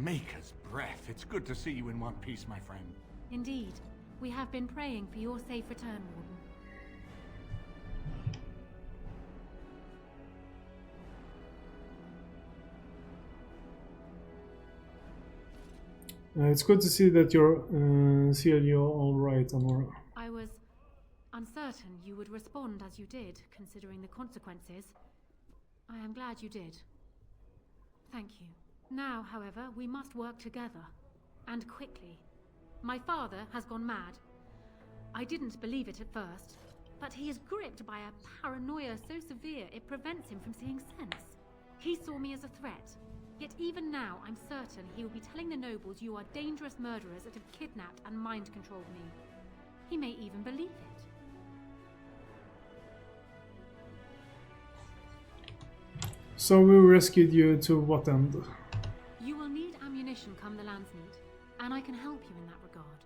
Maker's breath. It's good to see you in one piece, my friend. Indeed. We have been praying for your safe return, Warden. It's good to see that you're all right, Amora. I was uncertain you would respond as you did, considering the consequences. I am glad you did. Thank you. Now, however, we must work together. And quickly. My father has gone mad. I didn't believe it at first, but he is gripped by a paranoia so severe it prevents him from seeing sense. He saw me as a threat. Yet even now, I'm certain he will be telling the nobles you are dangerous murderers that have kidnapped and mind-controlled me. He may even believe it. So we rescued you to what end? You will need ammunition come the Landsmeet, and I can help you in that regard.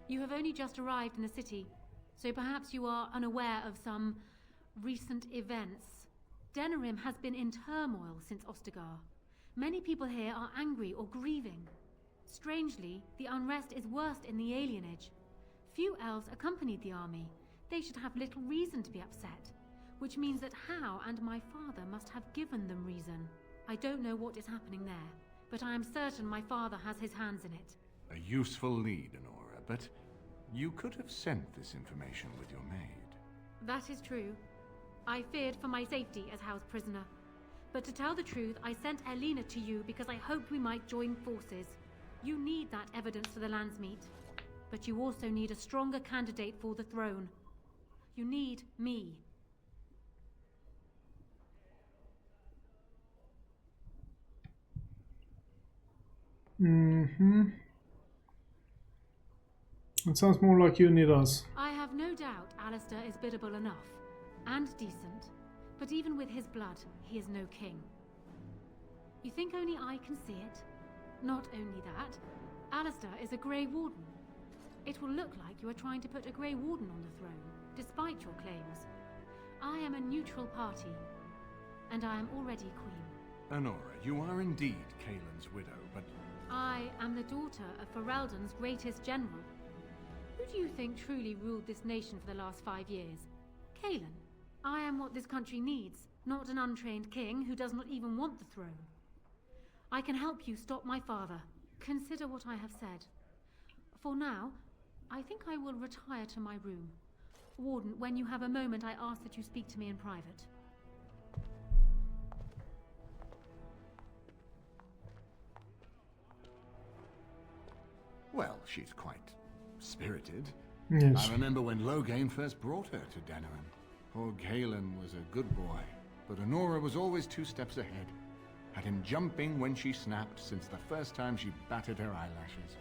You have only just arrived in the city, so perhaps you are unaware of some recent events. Denerim has been in turmoil since Ostagar. Many people here are angry or grieving. Strangely, the unrest is worst in the alienage. Few elves accompanied the army. They should have little reason to be upset, which means that Hal and my father must have given them reason. I don't know what is happening there, but I am certain my father has his hands in it. A useful lead, Honora, but you could have sent this information with your maid. That is true. I feared for my safety as Hal's prisoner. But to tell the truth, I sent Elena to you because I hoped we might join forces. You need that evidence for the Landsmeet. But you also need a stronger candidate for the throne. You need me. It sounds more like you need us. I have no doubt Alistair is biddable enough. And decent. But even with his blood, he is no king. You think only I can see it? Not only that, Alistair is a Grey Warden. It will look like you are trying to put a Grey Warden on the throne, despite your claims. I am a neutral party, and I am already queen. Honora, you are indeed Kaelin's widow, but... I am the daughter of Ferelden's greatest general. Who do you think truly ruled this nation for the last 5 years? Kaelin. I am what this country needs, not an untrained king who does not even want the throne. I can help you stop my father. Consider what I have said. For now, I think I will retire to my room. Warden, when you have a moment, I ask that you speak to me in private. Well, she's quite spirited. Yes. I remember when Loghain first brought her to Denerim. Poor Galen was a good boy, but Honora was always 2 steps ahead. Had him jumping when she snapped since the first time she batted her eyelashes.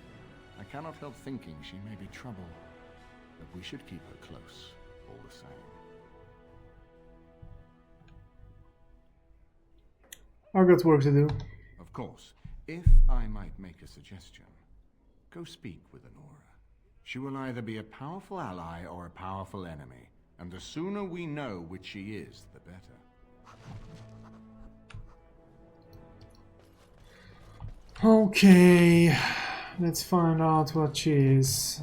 I cannot help thinking she may be trouble, but we should keep her close, all the same. I've got work to do. Of course, if I might make a suggestion, go speak with Honora. She will either be a powerful ally or a powerful enemy. And the sooner we know which she is, the better. Okay, let's find out what she is.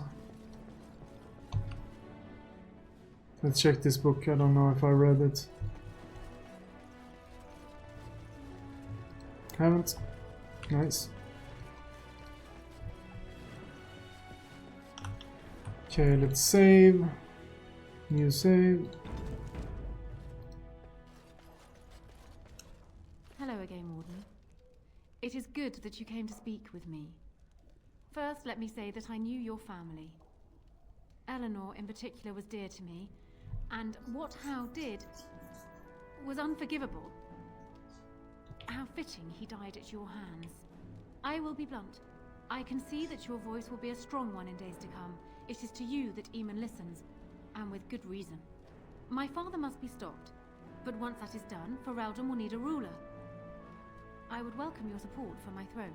Let's check this book. I don't know if I read it. Haven't. Nice. Okay, let's save. New save. Hello again, Warden. It is good that you came to speak with me. First, let me say that I knew your family. Eleanor, in particular, was dear to me, and what Hal did was unforgivable. How fitting he died at your hands. I will be blunt. I can see that your voice will be a strong one in days to come. It is to you that Eamon listens, and with good reason. My father must be stopped, but once that is done, Ferelden will need a ruler. I would welcome your support for my throne.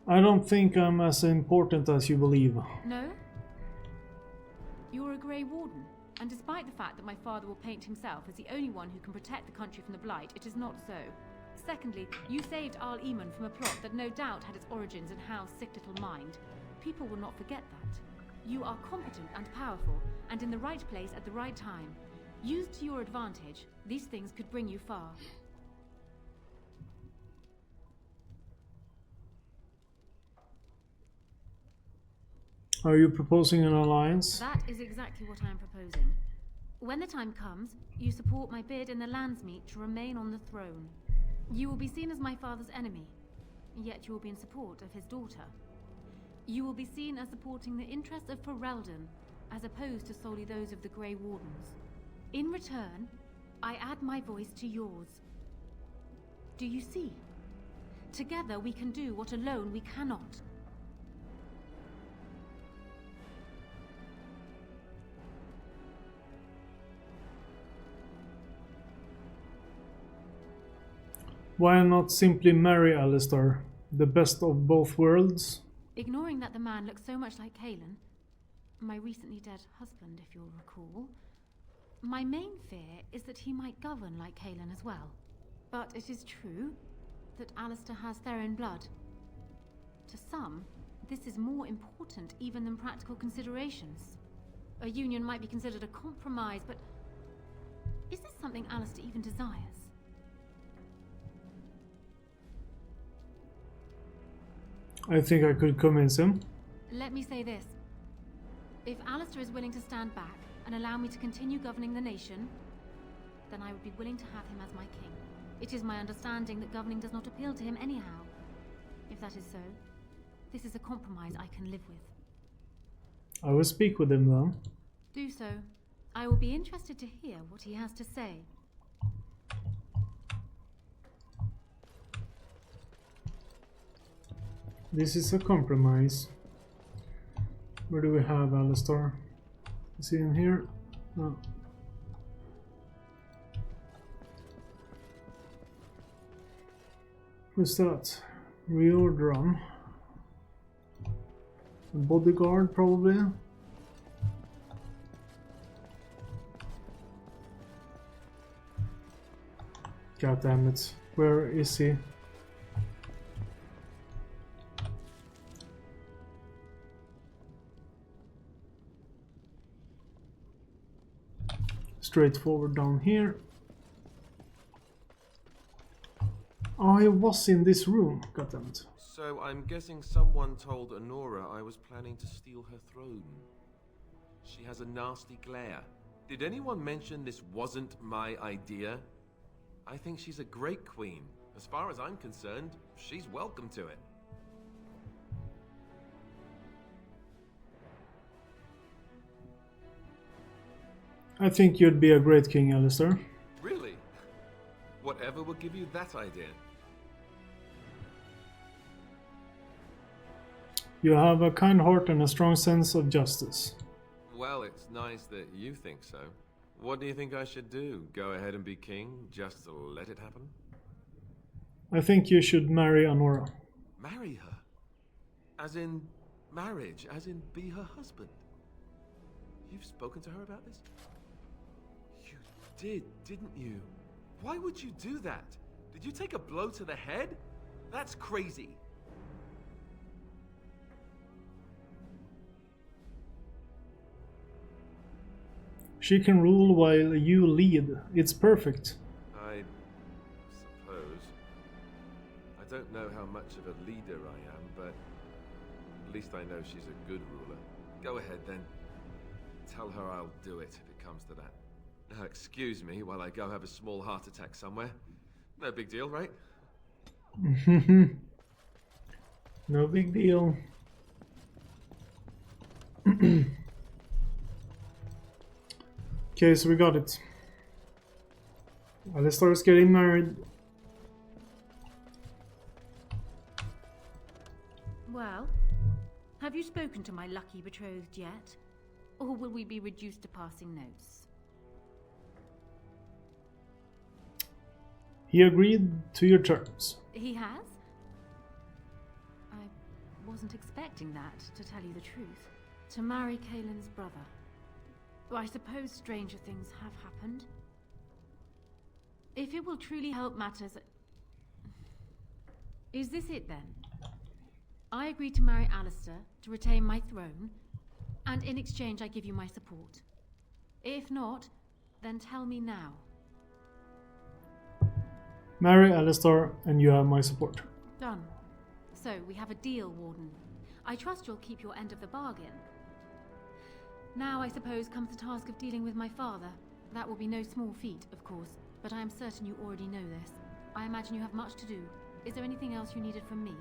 I don't think I'm as important as you believe. No? You're a Grey Warden, and despite the fact that my father will paint himself as the only one who can protect the country from the Blight, it is not so. Secondly, you saved Arl Eamon from a plot that no doubt had its origins in Hal's sick little mind. People will not forget that. You are competent and powerful, and in the right place at the right time. Used to your advantage, these things could bring you far. Are you proposing an alliance? That is exactly what I am proposing. When the time comes, you support my bid in the Landsmeet to remain on the throne. You will be seen as my father's enemy, yet you will be in support of his daughter. You will be seen as supporting the interests of Ferelden, as opposed to solely those of the Grey Wardens. In return, I add my voice to yours. Do you see? Together we can do what alone we cannot. Why not simply marry Alistair? The best of both worlds? Ignoring that the man looks so much like Cailan, my recently dead husband, if you'll recall, my main fear is that he might govern like Cailan as well. But it is true that Alistair has Theron blood. To some, this is more important even than practical considerations. A union might be considered a compromise, but is this something Alistair even desires? I think I could convince him. Let me say this. If Alistair is willing to stand back and allow me to continue governing the nation, then I would be willing to have him as my king. It is my understanding that governing does not appeal to him anyhow. If that is so, this is a compromise I can live with. I will speak with him then. Do so. I will be interested to hear what he has to say. This is a compromise. Where do we have Alistair? Is he in here? No. Who's that? Riordan. A bodyguard, probably. God damn it. Where is he? Straightforward down here. Oh, he was in this room. God damn it. So I'm guessing someone told Honora I was planning to steal her throne. She has a nasty glare. Did anyone mention this wasn't my idea? I think she's a great queen. As far as I'm concerned, she's welcome to it. I think you'd be a great king, Alistair. Really? Whatever will give you that idea? You have a kind heart and a strong sense of justice. Well, it's nice that you think so. What do you think I should do? Go ahead and be king, just to let it happen? I think you should marry Honora. Marry her? As in marriage, as in be her husband? You've spoken to her about this? You did, didn't you? Why would you do that? Did you take a blow to the head? That's crazy. She can rule while you lead. It's perfect. I suppose. I don't know how much of a leader I am, but at least I know she's a good ruler. Go ahead then. Tell her I'll do it if it comes to that. Now excuse me while I go have a small heart attack somewhere. No big deal, right? No big deal. Okay, so we got it. Alistair is getting married. Well, have you spoken to my lucky betrothed yet? Or will we be reduced to passing notes? He agreed to your terms. He has? I wasn't expecting that, to tell you the truth. To marry Kaelin's brother. Well, I suppose stranger things have happened. If it will truly help matters... Is this it then? I agree to marry Alistair, to retain my throne, and in exchange I give you my support. If not, then tell me now. Marry Alistair and you have my support. Done. So, we have a deal, Warden. I trust you'll keep your end of the bargain. Now, I suppose, comes the task of dealing with my father. That will be no small feat, of course, but I am certain you already know this. I imagine you have much to do. Is there anything else you needed from me?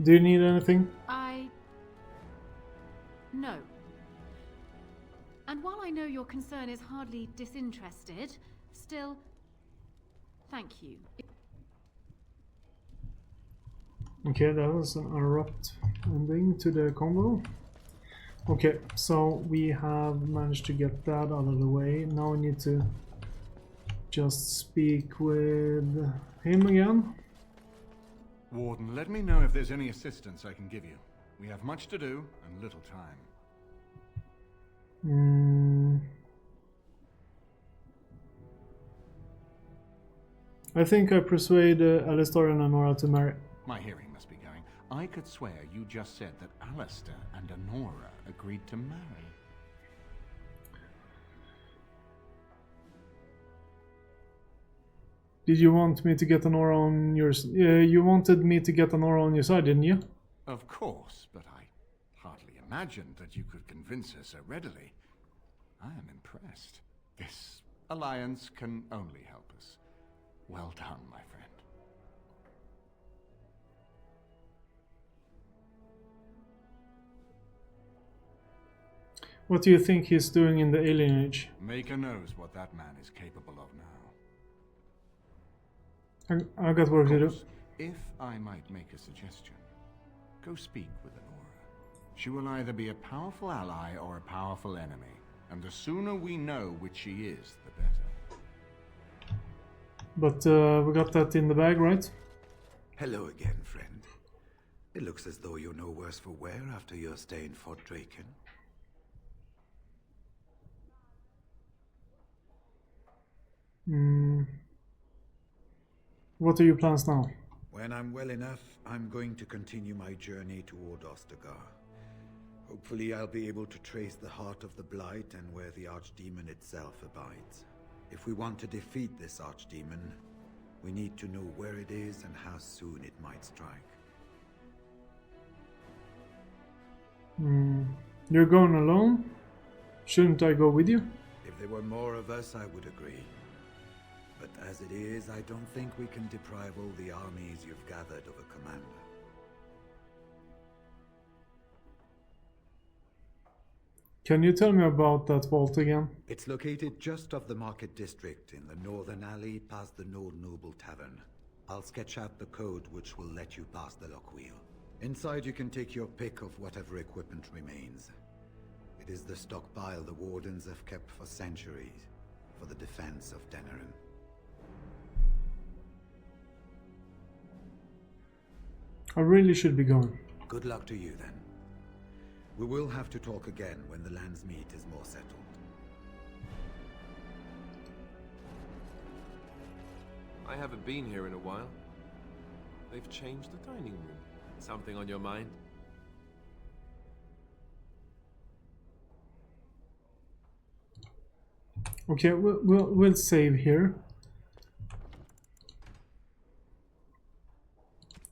Do you need anything? No. And while I know your concern is hardly disinterested, still, thank you. Okay, that was an abrupt ending to the combo. Okay, so we have managed to get that out of the way. Now we need to just speak with him again. Warden, let me know if there's any assistance I can give you. We have much to do and little time. I think I persuade Alistair and Honora to marry. My hearing must be going. I could swear you just said that Alistair and Honora agreed to marry. Did you want me to get Honora on your... you wanted me to get Honora on your side, didn't you? Of course, but I hardly imagined that you could convince her so readily. I am impressed. This alliance can only help us. Well done, my friend. What do you think he's doing in the alien age? Maker knows what that man is capable of now. I got work to do. If I might make a suggestion, go speak with Honora. She will either be a powerful ally or a powerful enemy, and the sooner we know which she is, the better. But we got that in the bag, right? Hello again, friend. It looks as though you're no worse for wear after your stay in Fort Draken. What are your plans now? When I'm well enough, I'm going to continue my journey toward Ostagar. Hopefully I'll be able to trace the heart of the Blight and where the Archdemon itself abides. If we want to defeat this Archdemon, we need to know where it is and how soon it might strike. You're going alone? Shouldn't I go with you? If there were more of us, I would agree. But as it is, I don't think we can deprive all the armies you've gathered of a commander. Can you tell me about that vault again? It's located just off the Market District in the northern alley past the Nord Noble Tavern. I'll sketch out the code which will let you pass the lock wheel. Inside you can take your pick of whatever equipment remains. It is the stockpile the Wardens have kept for centuries for the defense of Denerim. I really should be going. Good luck to you then. We will have to talk again when the land's meat is more settled. I haven't been here in a while. They've changed the dining room. Something on your mind? Okay, we'll save here.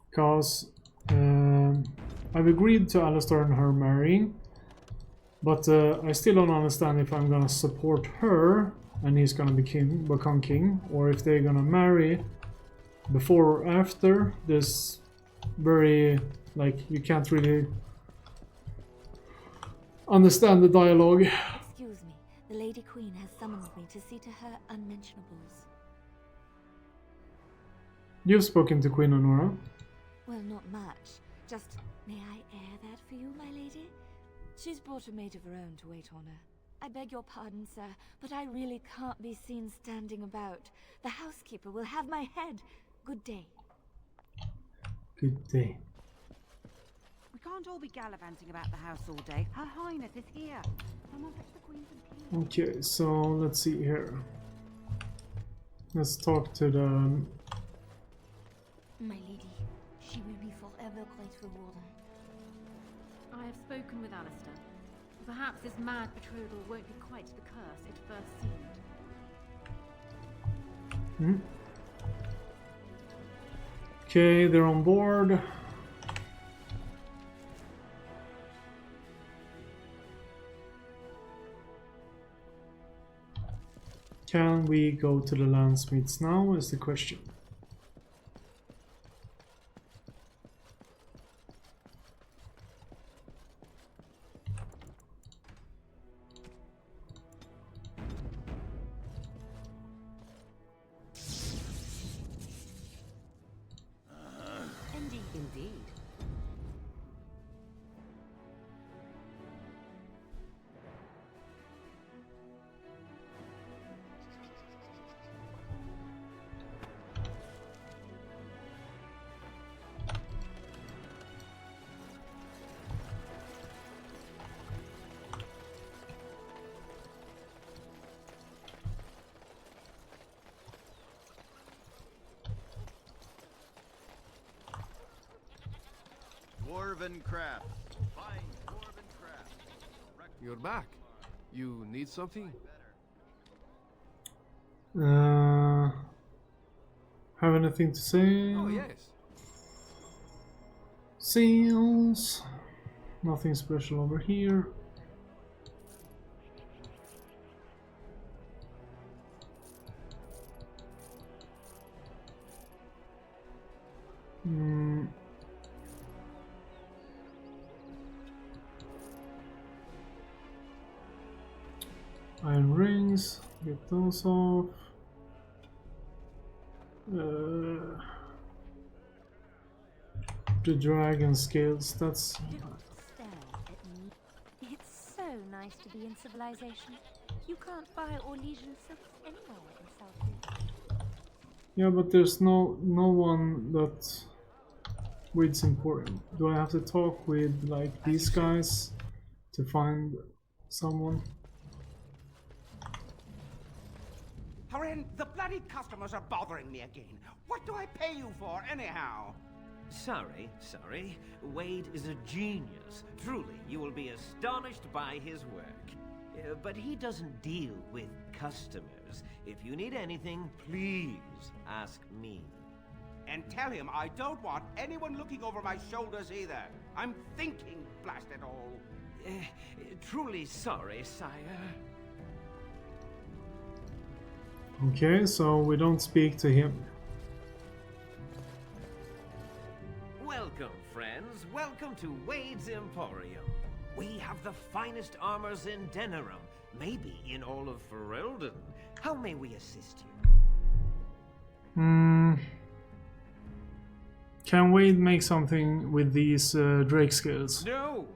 Because I've agreed to Alistair and her marrying, but I still don't understand if I'm gonna support her and he's gonna become king, or if they're gonna marry before or after. There's very, like, you can't really understand the dialogue. Excuse me, the Lady Queen has summoned me to see to her unmentionables. You've spoken to Queen Honora. Well, not much. Just, may I air that for you, my lady? She's brought a maid of her own to wait on her. I beg your pardon, sir, but I really can't be seen standing about. The housekeeper will have my head. Good day. Good day. We can't all be gallivanting about the house all day. Her Highness is here. Someone fetch the Queen some tea. Okay, so let's see here. Let's talk to the... My lady, she will be forever grateful, Warden. I have spoken with Alistair. Perhaps this mad betrothal won't be quite the curse it first seemed. Okay, they're on board. Can we go to the landsmiths now is the question. Indeed. Dwarven craft. Fine dwarven craft. You're back. You need something? Have anything to say? Oh, yes. Sales. Nothing special over here. Iron rings, get those off. The dragon scales, that's... Do not stare at me. It's so nice to be in civilization. You can't buy Orlesian silks anywhere in South. Yeah, but there's no one that with Emporium. Do I have to talk with like these guys to find someone? Haren, the bloody customers are bothering me again. What do I pay you for, anyhow? Sorry. Wade is a genius. Truly, you will be astonished by his work. But he doesn't deal with customers. If you need anything, please ask me. And tell him I don't want anyone looking over my shoulders either. I'm thinking, blast it all. Truly sorry, sire. Okay, so we don't speak to him. Welcome, friends. Welcome to Wade's Emporium. We have the finest armors in Denerim, maybe in all of Ferelden. How may we assist you? Can Wade make something with these Drake scales? No,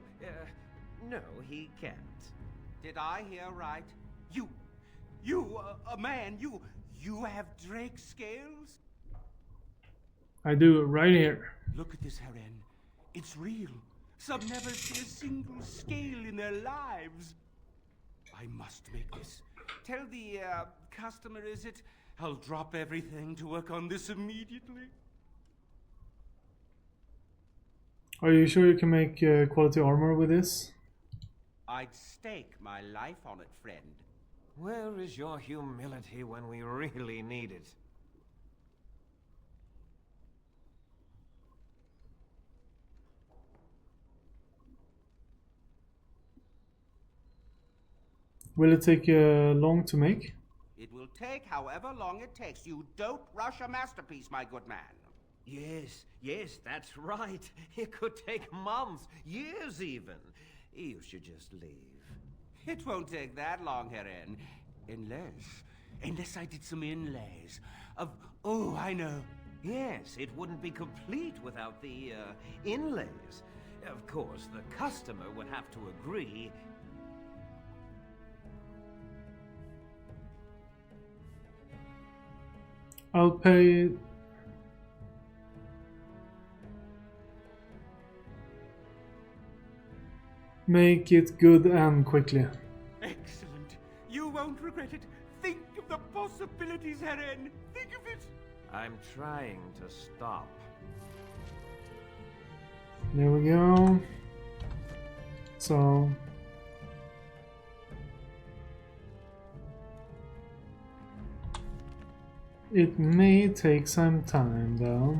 he can't. Did I hear right? A man, you have Drake scales? I do, right here. Look at this, Haren. It's real. Some never see a single scale in their lives. I must make this. Tell the, customer, is it? I'll drop everything to work on this immediately. Are you sure you can make quality armor with this? I'd stake my life on it, friend. Where is your humility when we really need it? Will it take long to make? It will take however long it takes. You don't rush a masterpiece, my good man. Yes, that's right. It could take months, years even. You should just leave. It won't take that long, Haren. Unless I did some inlays of... Oh, I know. Yes, it wouldn't be complete without the, inlays. Of course, the customer would have to agree. I'll pay... make it good and quickly. Excellent. You won't regret it. Think of the possibilities, Heren. Think of it. I'm trying to stop. There we go. So it may take some time though.